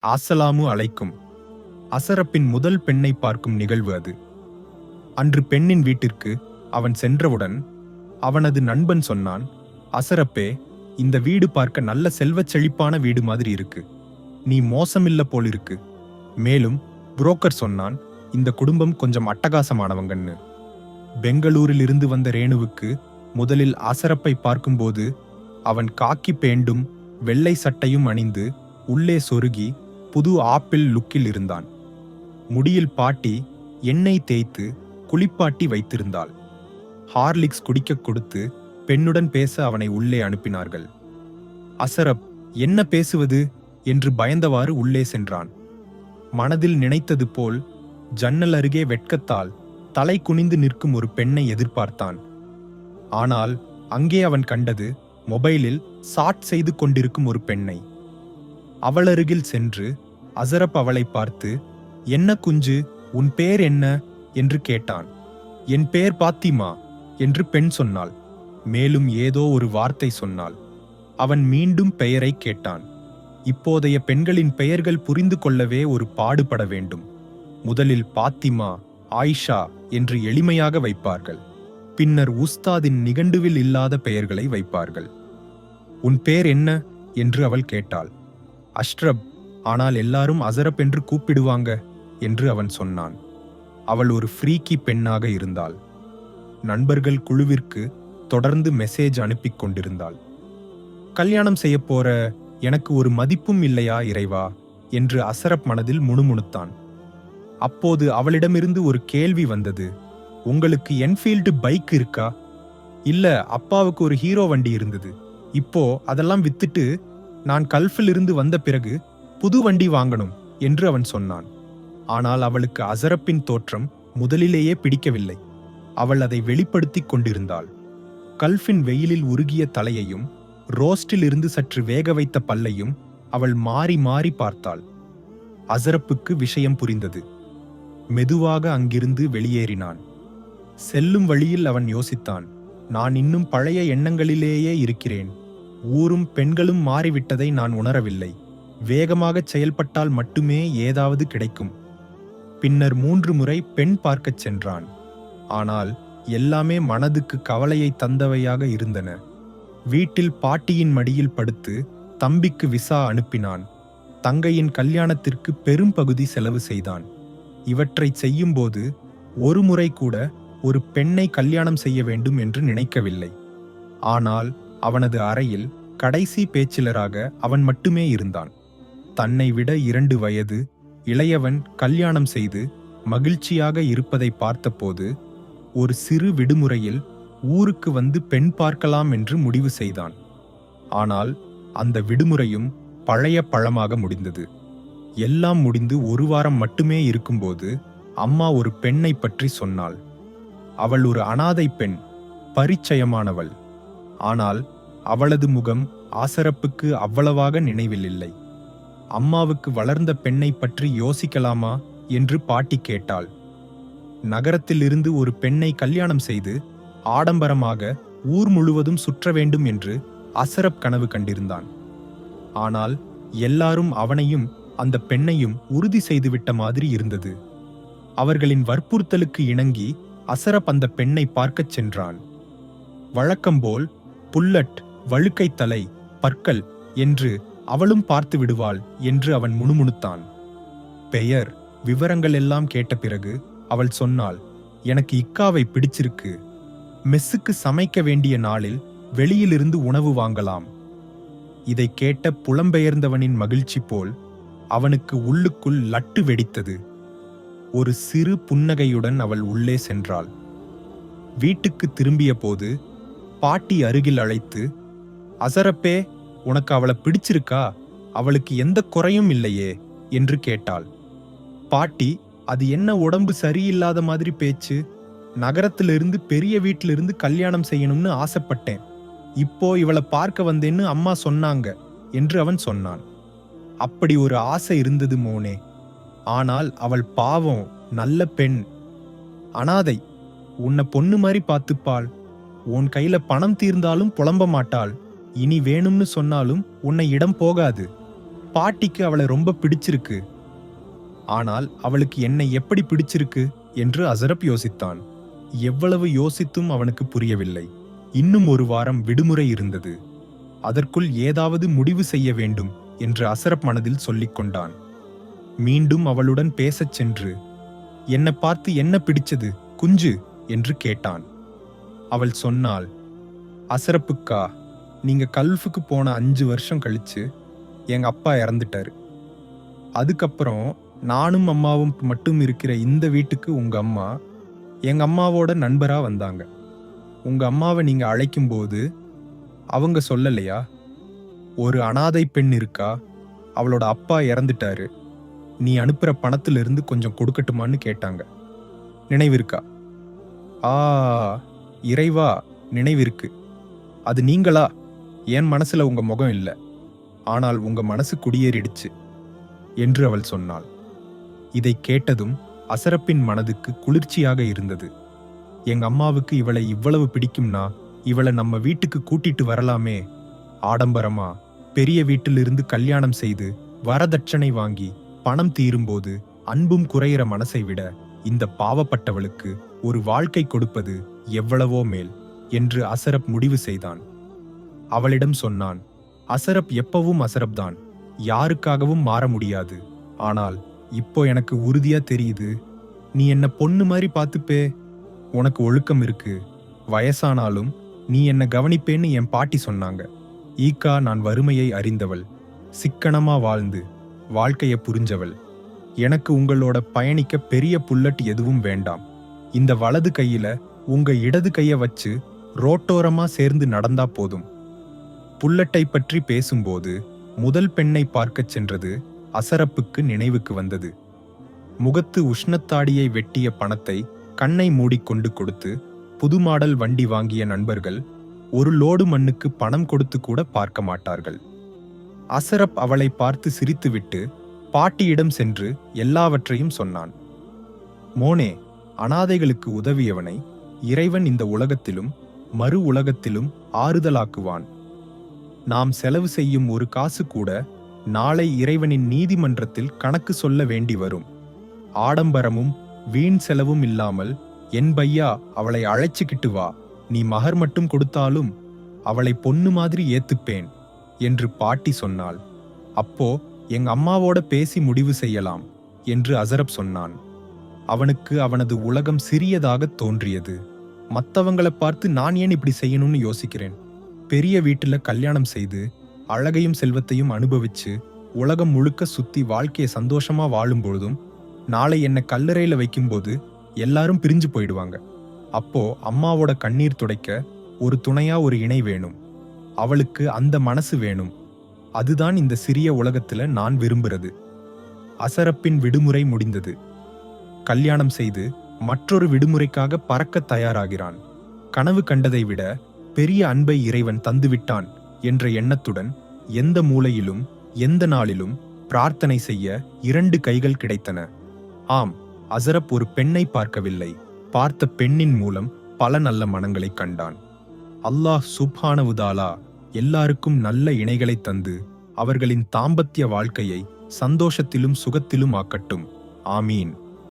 அஸ்ஸலாமு அலைக்கும். அசரப்பின் முதல் பெண்ணை பார்க்கும் நிகழ்வு அது. அன்று பெண்ணின் வீட்டிற்கு அவன் சென்றவுடன் அவனது நண்பன் சொன்னான், அசரப்பே, இந்த வீடு பார்க்க நல்ல செல்வச் செழிப்பான வீடு மாதிரி இருக்கு. நீ மோசமில்ல போலிருக்கு. மேலும் புரோக்கர் சொன்னான், இந்த குடும்பம் கொஞ்சம் அட்டகாசமானவங்கன்னு. பெங்களூரில் இருந்து வந்த ரேணுவுக்கு முதலில் அசரப்பை பார்க்கும்போது அவன் காக்கி பேண்டும் வெள்ளை சட்டையும் அணிந்து உள்ளே சொருகி புது ஆப்பிள் லுக்கில் இருந்தான். முடியில் பாட்டி எண்ணெய் தேய்த்து குளிப்பாட்டி வைத்திருந்தாள். ஹார்லிக்ஸ் குடிக்கக் கொடுத்து பெண்ணுடன் பேச அவனை உள்ளே அனுப்பினார்கள். அசரப் என்ன பேசுவது என்று பயந்தவாறு உள்ளே சென்றான். மனதில் நினைத்தது போல் ஜன்னல் அருகே வெட்கத்தால் தலை குனிந்து நிற்கும் ஒரு பெண்ணை எதிர்பார்த்தான். ஆனால் அங்கே அவன் கண்டது மொபைலில் சாட் செய்து கொண்டிருக்கும் ஒரு பெண்ணை. அவளருகில் சென்று அசரப் அவளை பார்த்து, என்ன குஞ்சு, உன் பேர் என்ன என்று கேட்டான். என் பேர் பாத்திமா என்று பெண் சொன்னாள். மேலும் ஏதோ ஒரு வார்த்தை சொன்னாள். அவன் மீண்டும் பெயரை கேட்டான். இப்போதைய பெண்களின் பெயர்கள் புரிந்து கொள்ளவே ஒரு பாடுபட வேண்டும். முதலில் பாத்திமா, ஆயிஷா என்று எளிமையாக வைப்பார்கள். பின்னர் உஸ்தாதின் நிகண்டுவில் இல்லாத பெயர்களை வைப்பார்கள். உன் பேர் என்ன என்று அவள் கேட்டாள். அஷ்ரப், ஆனால் எல்லாரும் அசரப் என்று கூப்பிடுவாங்க என்று அவன் சொன்னான். அவள் ஒரு ஃப்ரீக்கி பெண்ணாக இருந்தாள். நண்பர்கள் குழுவிற்கு தொடர்ந்து மெசேஜ் அனுப்பி கொண்டிருந்தாள். கல்யாணம் செய்ய போற எனக்கு ஒரு மதிப்பும் இல்லையா இறைவா என்று அசரப் மனதில் முணுமுணுத்தான். அப்போது அவளிடமிருந்து ஒரு கேள்வி வந்தது. உங்களுக்கு என்ஃபீல்டு பைக் இருக்கா? இல்ல, அப்பாவுக்கு ஒரு ஹீரோ வண்டி இருந்தது. இப்போ அதெல்லாம் வித்துட்டு நான் கல்ஃபில் இருந்து வந்த பிறகு புது வண்டி வாங்கணும் என்று அவன் சொன்னான். ஆனால் அவளுக்கு அசரப்பின் தோற்றம் முதலிலேயே பிடிக்கவில்லை. அவள் அதை வெளிப்படுத்திக் கொண்டிருந்தாள். கல்ஃபின் வெயிலில் உருகிய தலையையும் ரோஸ்டில் இருந்து சற்று வேக வைத்த பல்லையும் அவள் மாறி மாறி பார்த்தாள். அசரப்புக்கு விஷயம் புரிந்தது. மெதுவாக அங்கிருந்து வெளியேறினான். செல்லும் வழியில் அவன் யோசித்தான், நான் இன்னும் பழைய எண்ணங்களிலேயே இருக்கிறேன். ஊரும் பெண்களும் மாறிவிட்டதை நான் உணரவில்லை. வேகமாகச் செயல்பட்டால் மட்டுமே ஏதாவது கிடைக்கும். பின்னர் 3 முறை பெண் பார்க்கச் சென்றான். ஆனால் எல்லாமே மனதுக்கு கவலையை தந்தவையாக இருந்தன. வீட்டில் பாட்டியின் மடியில் படுத்து தம்பிக்கு விசா அனுப்பினான். தங்கையின் கல்யாணத்திற்கு பெரும் பகுதி செலவு செய்தான். இவற்றை செய்யும்போது ஒரு முறை கூட ஒரு பெண்ணை கல்யாணம் செய்ய வேண்டும் என்று நினைக்கவில்லை. ஆனால் அவனது அறையில் கடைசி பேச்சிலராக அவன் மட்டுமே இருந்தான். தன்னை விட 2 வயது இளையவன் கல்யாணம் செய்து மகிழ்ச்சியாக இருப்பதை பார்த்தபோது ஒரு சிறு விடுமுறையில் ஊருக்கு வந்து பெண் பார்க்கலாம் என்று முடிவு செய்தான். ஆனால் அந்த விடுமுறையும் பழைய பழமாக முடிந்தது. எல்லாம் முடிந்து 1 வாரம் மட்டுமே இருக்கும்போது அம்மா ஒரு பெண்ணை பற்றி சொன்னாள். அவள் ஒரு அனாதை பெண், பரிச்சயமானவள். ஆனால் அவளது முகம் ஆசரப்புக்கு அவ்வளவாக நினைவில் இல்லை. அம்மாவுக்கு வளர்ந்த பெண்ணை பற்றி யோசிக்கலாமா என்று பாட்டி கேட்டாள். நகரத்தில் இருந்து ஒரு பெண்ணை கல்யாணம் செய்து ஆடம்பரமாக ஊர் முழுவதும் சுற்ற வேண்டும் என்று அசரப் கனவு கண்டிருந்தான். ஆனால் எல்லாரும் அவனையும் அந்த பெண்ணையும் உறுதி செய்துவிட்ட மாதிரி இருந்தது. அவர்களின் வற்புறுத்தலுக்கு இணங்கி அசரப் அந்த பெண்ணை பார்க்கச் சென்றான். வழக்கம்போல் புல்லட், வழுக்கைத்தலை, பற்கள் என்று அவளும் பார்த்து விடுவாள் என்று அவன் முணுமுணுத்தான். பெயர், விவரங்கள் எல்லாம் கேட்ட பிறகு அவள் சொன்னாள், எனக்கு இக்காவை பிடிச்சிருக்கு. மெஸ்ஸுக்கு சமைக்க வேண்டிய நாளில் வெளியிலிருந்து உணவு வாங்கலாம். இதை கேட்ட புலம்பெயர்ந்தவனின் மகிழ்ச்சி போல் அவனுக்கு உள்ளுக்குள் லட்டு வெடித்தது. ஒரு சிறு புன்னகையுடன் அவள் உள்ளே சென்றாள். வீட்டுக்கு திரும்பிய போது பாட்டி அருகில் அழைத்து, அசரப்பே, உனக்கு அவளை பிடிச்சிருக்கா? அவளுக்கு எந்த குறையும் இல்லையே என்று கேட்டாள். பாட்டி, அது என்ன உடம்பு சரியில்லாத மாதிரி பேச்சு? நகரத்திலிருந்து பெரிய வீட்டிலிருந்து கல்யாணம் செய்யணும்னு ஆசைப்பட்டேன். இப்போ இவளை பார்க்க வந்தேன்னு அம்மா சொன்னாங்க என்று அவன் சொன்னான். அப்படி ஒரு ஆசை இருந்தது மோனே. ஆனால் அவள் பாவம், நல்ல பெண், அனாதை. உன்னை பொண்ணு மாதிரி பார்த்துப்பாள். உன் கையில பணம் தீர்ந்தாலும் புலம்ப மாட்டாள். இனி வேணும்னு சொன்னாலும் உன்னை இடம் போகாது. பாட்டிக்கு அவளை ரொம்ப பிடிச்சிருக்கு. ஆனால் அவளுக்கு என்னை எப்படி பிடிச்சிருக்கு என்று அசரப் யோசித்தான். எவ்வளவு யோசித்தும் அவனுக்கு புரியவில்லை. இன்னும் ஒரு வாரம் விடுமுறை இருந்தது. அதற்குள் ஏதாவது முடிவு செய்ய வேண்டும் என்று அசரப் மனதில் சொல்லிக் கொண்டான். மீண்டும் அவளுடன் பேசச் சென்று, என்னை பார்த்து என்ன பிடிச்சது குஞ்சு என்று கேட்டான். அவள் சொன்னாள், அசரப்புக்கா, நீங்க கல்ஃபுக்கு போன 5 வருஷம் கழிச்சு எங்க அப்பா இறந்துட்டாரு. அதுக்கப்புறம் நானும் அம்மாவும் மட்டும் இருக்கிற இந்த வீட்டுக்கு உங்க அம்மா எங்க அம்மாவோட நண்பரா வந்தாங்க. உங்க அம்மாவை நீங்க அழைக்கும்போது அவங்க சொல்லலையா, ஒரு அனாதை பெண் இருக்கா, அவளோட அப்பா இறந்துட்டாரு, நீ அனுப்புற பணத்திலிருந்து கொஞ்சம் கொடுக்கட்டுமான்னு கேட்டாங்க. நினைவிருக்கா? ஆ, இறைவா, நினைவிருக்கு. அது நீங்களா? என் மனசுல உங்க முகம் இல்லை, ஆனால் உங்க மனசு குடியேறிடுச்சு என்று அவள் சொன்னாள். இதை கேட்டதும் அசரப்பின் மனதுக்கு குளிர்ச்சியாக இருந்தது. எங்க அம்மாவுக்கு இவளை இவ்வளவு பிடிக்கும்னா இவளை நம்ம வீட்டுக்கு கூட்டிட்டு வரலாமே. ஆடம்பரமா பெரிய வீட்டிலிருந்து கல்யாணம் செய்து வரதட்சணை வாங்கி பணம் தீரும்போது அன்பும் குறையிற மனசை விட இந்த பாவப்பட்டவளுக்கு ஒரு வாழ்க்கை கொடுப்பது எவ்வளவோ மேல் என்று அசரப் முடிவு செய்தான். அவளிடம் சொன்னான், அசரப் எப்பவும் அசரப் தான், யாருக்காகவும் மாற முடியாது. ஆனால் இப்போ எனக்கு உறுதியா தெரியுது, நீ என்ன பொண்ணு மாதிரி பார்த்துப்பே. உனக்கு ஒழுக்கம் இருக்கு. வயசானாலும் நீ என்ன கவனிப்பேன்னு என் பாட்டி சொன்னாங்க. ஈக்கா, நான் வறுமையை அறிந்தவள், சிக்கனமா வாழ்ந்து வாழ்க்கைய புரிஞ்சவள். எனக்கு உங்களோட பயணிக்க பெரிய புல்லட் எதுவும் வேண்டாம். இந்த வலது கையில உங்க இடது கைய வச்சு ரோட்டோரமா சேர்ந்து நடந்தா போதும். புல்லட்டை பற்றி பேசும்போது முதல் பெண்ணை பார்க்கச் சென்றது அசரப்புக்கு நினைவுக்கு வந்தது. முகத்து உஷ்ணத்தாடியை வெட்டிய பணத்தை கண்ணை மூடிக்கொண்டு கொடுத்து புது மாடல் வண்டி வாங்கிய நண்பர்கள் ஒரு லோடு மண்ணுக்கு பணம் கொடுத்து கூட பார்க்க மாட்டார்கள். அசரப் அவளை பார்த்து சிரித்துவிட்டு பாட்டியிடம் சென்று எல்லாவற்றையும் சொன்னான். மோனே, அனாதைகளுக்கு உதவியவனை இறைவன் இந்த உலகத்திலும் மறு உலகத்திலும் ஆறுதலாக்குவான். நாம் செலவு செய்யும் ஒரு காசு கூட நாளை இறைவனின் நீதிமன்றத்தில் கணக்கு சொல்ல வேண்டி வரும். ஆடம்பரமும் வீண் செலவும் இல்லாமல் என் பையா அவளை அழைச்சுக்கிட்டு வா, நீ மகர் மட்டும் கொடுத்தாலும் அவளை பொண்ணு மாதிரி ஏத்துப்பேன் என்று பாட்டி சொன்னாள். அப்போ எங்க அம்மாவோட பேசி முடிவு செய்யலாம் என்று அசரப் சொன்னான். அவனுக்கு அவனது உலகம் சிறியதாக தோன்றியது. மற்றவங்களை பார்த்து நான் ஏன் இப்படி செய்யணும்னு யோசிக்கிறேன். பெரிய வீட்டுல கல்யாணம் செய்து அழகையும் செல்வத்தையும் அனுபவிச்சு உலகம் முழுக்க சுத்தி வாழ்க்கையை சந்தோஷமா வாழும் பொழுதும் நாளை என்னை கல்லறையில வைக்கும்போது எல்லாரும் பிரிஞ்சு போயிடுவாங்க. அப்போ அம்மாவோட கண்ணீர் துடைக்க ஒரு துணையா ஒரு இணை வேணும். அவளுக்கு அந்த மனசு வேணும். அதுதான் இந்த சிறிய உலகத்துல நான் விரும்புறது. அசரப்பின் விடுமுறை முடிந்தது. கல்யாணம் செய்து மற்றொரு விடுமுறைக்காக பறக்க தயாராகிறான். கனவு கண்டதை விட பெரிய அன்பை இறைவன் தந்துவிட்டான் என்ற எண்ணத்துடன் எந்த மூலையிலும் எந்த நாளிலும் பிரார்த்தனை செய்ய 2 கைகள் கிடைத்தன. ஆம், அசரப் ஒரு பெண்ணை பார்க்கவில்லை, பார்த்த பெண்ணின் மூலம் பல நல்ல மனங்களை கண்டான். அல்லாஹ் சுப்ஹானஹு தஆலா எல்லாருக்கும் நல்ல இணைகளை தந்து அவர்களின் தாம்பத்திய வாழ்க்கையை சந்தோஷத்திலும் சுகத்திலும் ஆக்கட்டும். ஆமீன்.